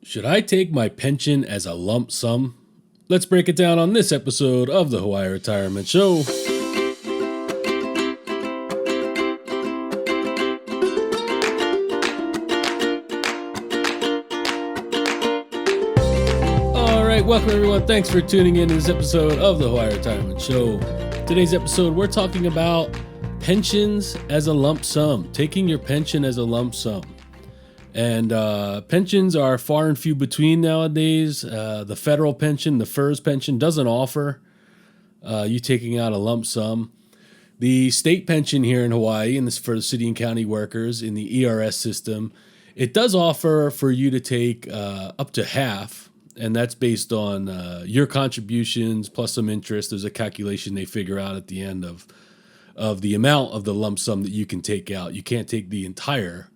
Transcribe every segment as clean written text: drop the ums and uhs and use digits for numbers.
Should I take my pension as a lump sum? Let's break it down on this episode of the Hawaii Retirement Show. All right, welcome everyone. Thanks for tuning in to this episode of the Hawaii Retirement Show. Today's episode, we're talking about pensions as a lump sum, taking your pension as a lump sum. And pensions are far and few between nowadays. The federal pension, the FERS pension, doesn't offer you taking out a lump sum. The state pension here in Hawaii, and this is for the city and county workers in the ERS system, it does offer for you to take up to half, and that's based on your contributions plus some interest. There's a calculation they figure out at the end of the amount of the lump sum that you can take out. You can't take the entire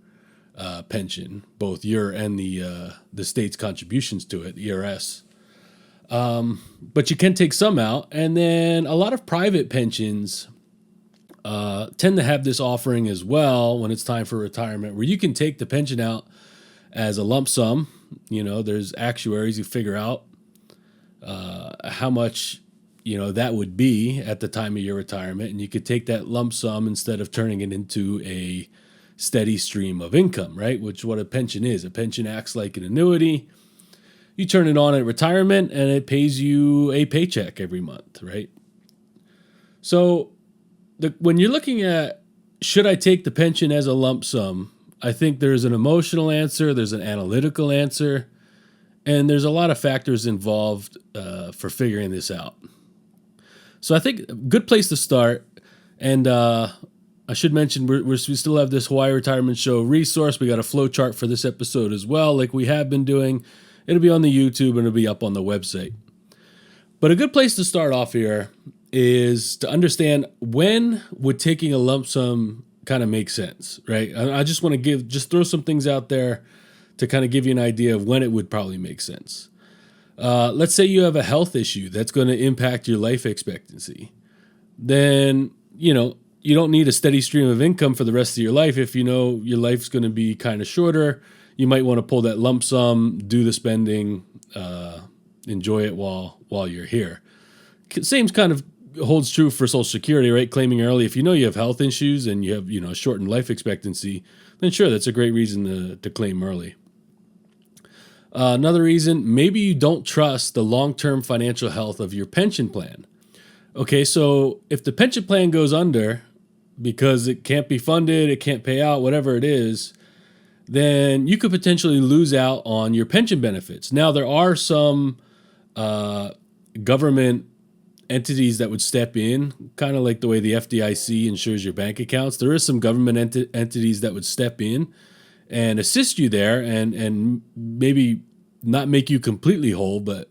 pension, both your and the state's contributions to it, ERS. But you can take some out, and then a lot of private pensions tend to have this offering as well when it's time for retirement, where you can take the pension out as a lump sum. You know, there's actuaries who figure out how much that would be at the time of your retirement, and you could take that lump sum instead of turning it into a steady stream of income, right? Which is what a pension is. A pension acts like an annuity. You turn it on at retirement and it pays you a paycheck every month, right? So when you're looking at, should I take the pension as a lump sum? I think there's an emotional answer, there's an analytical answer, and there's a lot of factors involved for figuring this out. So I think a good place to start, and I should mention we still have this Hawaii Retirement Show resource. We got a flow chart for this episode as well, like we have been doing. It'll be on the YouTube and it'll be up on the website. But a good place to start off here is to understand, when would taking a lump sum kind of make sense, right? I just want to throw some things out there to kind of give you an idea of when it would probably make sense. Let's say you have a health issue that's going to impact your life expectancy. Then, you don't need a steady stream of income for the rest of your life. If you know your life's going to be kind of shorter, you might want to pull that lump sum, do the spending, enjoy it while you're here. Same kind of holds true for Social Security, right? Claiming early. If you know you have health issues and you have a shortened life expectancy, then sure, that's a great reason to claim early. Another reason, maybe you don't trust the long-term financial health of your pension plan. Okay, so if the pension plan goes under because it can't be funded, it can't pay out, whatever it is, then you could potentially lose out on your pension benefits. Now, there are some government entities that would step in, kind of like the way the FDIC insures your bank accounts. There is some government entities that would step in and assist you there and maybe not make you completely whole, but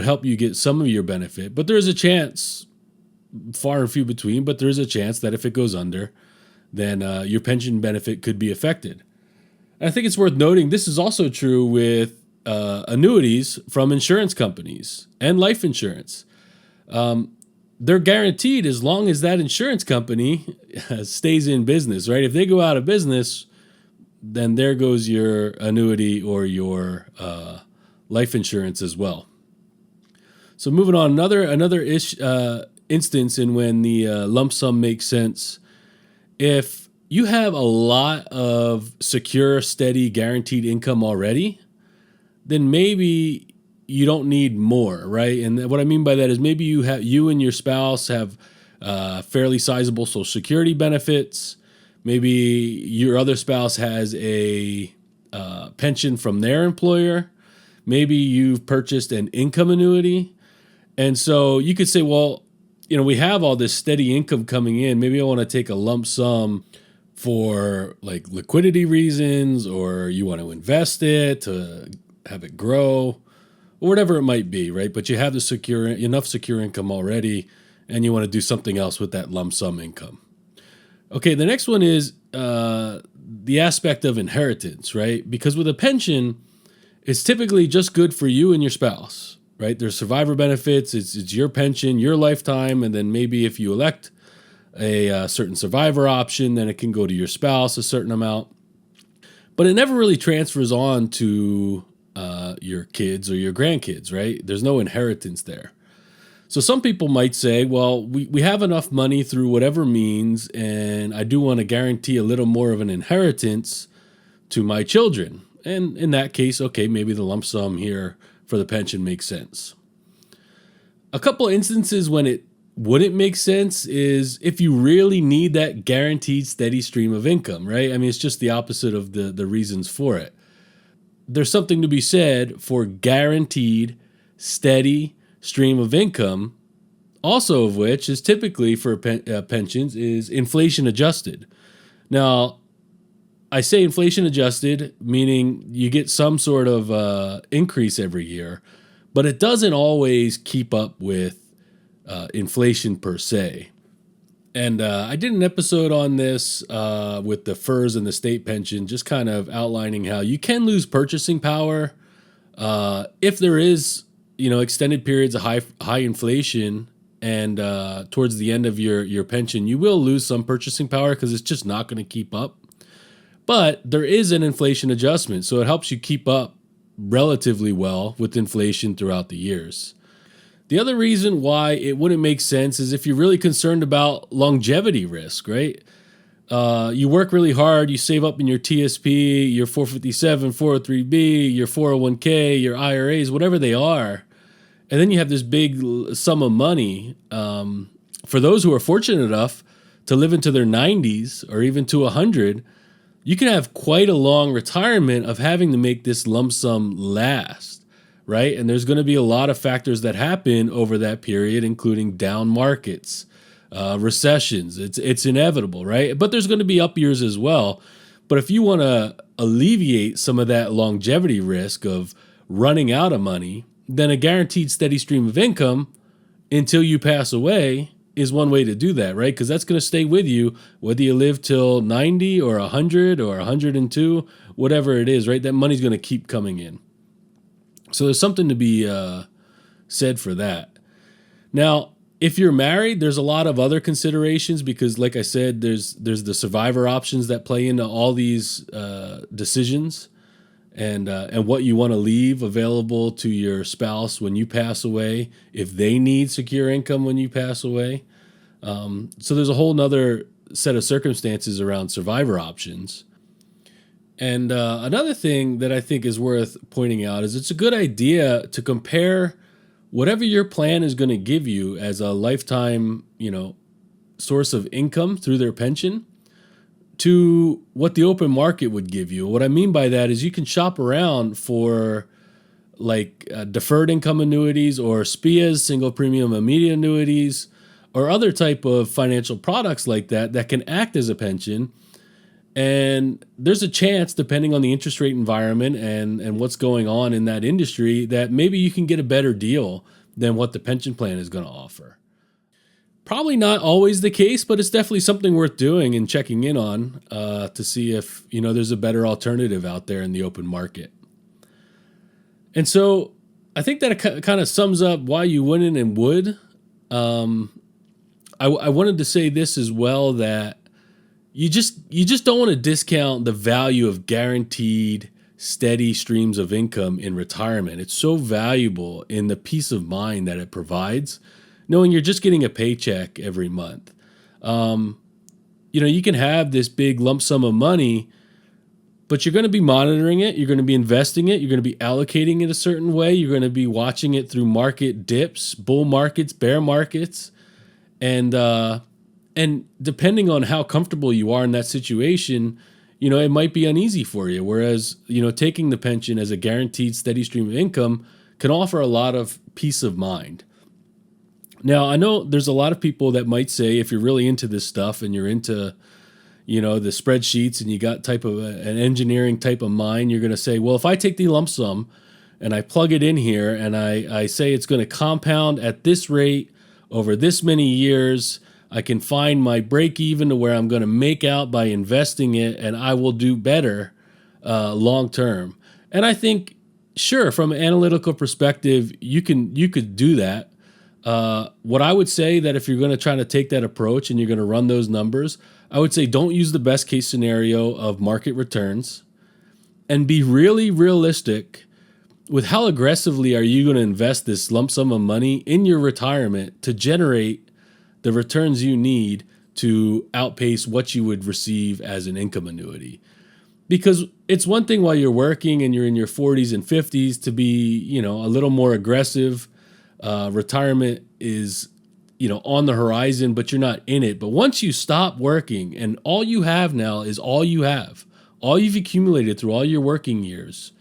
help you get some of your benefit. But there is a chance, far and few between, but there is a chance that if it goes under, then your pension benefit could be affected. And I think it's worth noting this is also true with annuities from insurance companies and life insurance. They're guaranteed as long as that insurance company stays in business, right? If they go out of business, then there goes your annuity or your life insurance as well. So moving on, another instance in when the lump sum makes sense. If you have a lot of secure, steady, guaranteed income already, then maybe you don't need more, right? And what I mean by that is maybe you and your spouse have fairly sizable Social Security benefits. Maybe your other spouse has a pension from their employer. Maybe you've purchased an income annuity. And so you could say, well, we have all this steady income coming in. Maybe I want to take a lump sum for like liquidity reasons, or you want to invest it to have it grow, or whatever it might be, right? But you have the enough secure income already, and you want to do something else with that lump sum income. Okay, the next one is the aspect of inheritance, right? Because with a pension, it's typically just good for you and your spouse, right? There's survivor benefits. It's your pension, your lifetime, and then maybe if you elect a certain survivor option, then it can go to your spouse a certain amount. But it never really transfers on to your kids or your grandkids, right? There's no inheritance there. So some people might say, well, we have enough money through whatever means, and I do want to guarantee a little more of an inheritance to my children. And in that case, okay, maybe the lump sum here for the pension makes sense. A couple of instances when it wouldn't make sense is if you really need that guaranteed steady stream of income, right? I mean, it's just the opposite of the reasons for it. There's something to be said for guaranteed steady stream of income, also of which is typically for pensions is inflation adjusted. Now, I say inflation adjusted, meaning you get some sort of increase every year, but it doesn't always keep up with inflation per se. And I did an episode on this with the FERS and the state pension, just kind of outlining how you can lose purchasing power if there is, extended periods of high inflation, and towards the end of your pension, you will lose some purchasing power because it's just not going to keep up. But there is an inflation adjustment, so it helps you keep up relatively well with inflation throughout the years. The other reason why it wouldn't make sense is if you're really concerned about longevity risk, right? You work really hard, you save up in your TSP, your 457, 403B, your 401k, your IRAs, whatever they are, and then you have this big sum of money. For those who are fortunate enough to live into their 90s or even to 100, you can have quite a long retirement of having to make this lump sum last. Right? And there's going to be a lot of factors that happen over that period, including down markets, recessions. It's inevitable, right? But there's going to be up years as well. But if you want to alleviate some of that longevity risk of running out of money, then a guaranteed steady stream of income until you pass away is one way to do that, right? Because that's going to stay with you whether you live till 90 or 100 or 102, whatever it is, right? That money's going to keep coming in. So there's something to be said for that. Now, if you're married, there's a lot of other considerations because, like I said, there's the survivor options that play into all these decisions, and what you want to leave available to your spouse when you pass away, if they need secure income when you pass away. So there's a whole nother set of circumstances around survivor options. And another thing that I think is worth pointing out is it's a good idea to compare whatever your plan is going to give you as a lifetime, source of income through their pension to what the open market would give you. What I mean by that is you can shop around for like deferred income annuities or SPIAs, single premium immediate annuities, or other type of financial products like that can act as a pension. And there's a chance, depending on the interest rate environment and what's going on in that industry, that maybe you can get a better deal than what the pension plan is going to offer. Probably not always the case, but it's definitely something worth doing and checking in on to see if there's a better alternative out there in the open market. And so I think that it kind of sums up why you wouldn't and would. I wanted to say this as well, that you just don't want to discount the value of guaranteed steady streams of income in retirement. It's so valuable in the peace of mind that it provides, knowing you're just getting a paycheck every month. You can have this big lump sum of money, but you're going to be monitoring it. You're going to be investing it. You're going to be allocating it a certain way. You're going to be watching it through market dips, bull markets, bear markets, and depending on how comfortable you are in that situation, it might be uneasy for you. Whereas, taking the pension as a guaranteed steady stream of income can offer a lot of peace of mind. Now, I know there's a lot of people that might say, if you're really into this stuff and you're into, the spreadsheets and you got an engineering type of mind, you're going to say, well, if I take the lump sum and I plug it in here and I say it's going to compound at this rate over this many years, I can find my break even to where I'm going to make out by investing it, and I will do better long term. And I think, sure, from an analytical perspective, you could do that. What I would say that if you're going to try to take that approach and you're going to run those numbers, I would say don't use the best case scenario of market returns, and be really realistic with how aggressively are you going to invest this lump sum of money in your retirement to generate the returns you need to outpace what you would receive as an income annuity? Because it's one thing while you're working and you're in your 40s and 50s to be, a little more aggressive. Retirement is, on the horizon, but you're not in it. But once you stop working and all you have now is all you have, all you've accumulated through all your working years,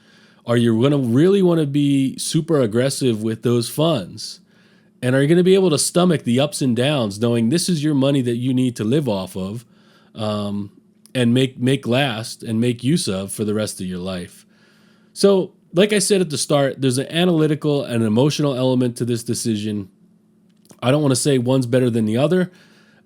are you going to really want to be super aggressive with those funds? And are you going to be able to stomach the ups and downs, knowing this is your money that you need to live off of, and make last and make use of for the rest of your life? So, like I said at the start, there's an analytical and emotional element to this decision. I don't want to say one's better than the other.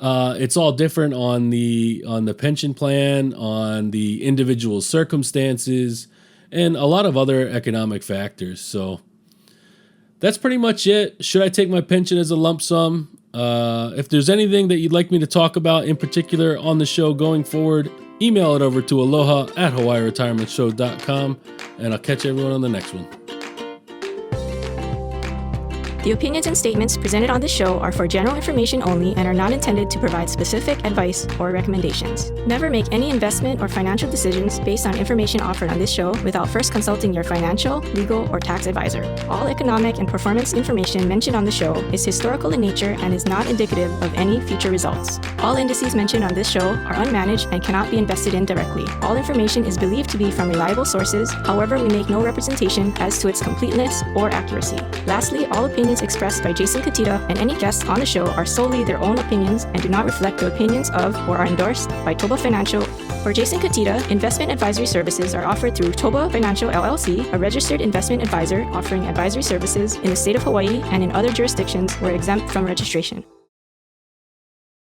It's all different on the pension plan, on the individual circumstances, and a lot of other economic factors. So that's pretty much it. Should I take my pension as a lump sum? If there's anything that you'd like me to talk about in particular on the show going forward, email it over to aloha@hawaiiretirementshow.com, and I'll catch everyone on the next one. The opinions and statements presented on this show are for general information only and are not intended to provide specific advice or recommendations. Never make any investment or financial decisions based on information offered on this show without first consulting your financial, legal, or tax advisor. All economic and performance information mentioned on the show is historical in nature and is not indicative of any future results. All indices mentioned on this show are unmanaged and cannot be invested in directly. All information is believed to be from reliable sources. However, we make no representation as to its completeness or accuracy. Lastly, all opinions expressed by Jason Cutitta and any guests on the show are solely their own opinions and do not reflect the opinions of or are endorsed by ToBA Financial. For Jason Cutitta, investment advisory services are offered through ToBA Financial LLC, a registered investment advisor offering advisory services in the state of Hawaii and in other jurisdictions where exempt from registration.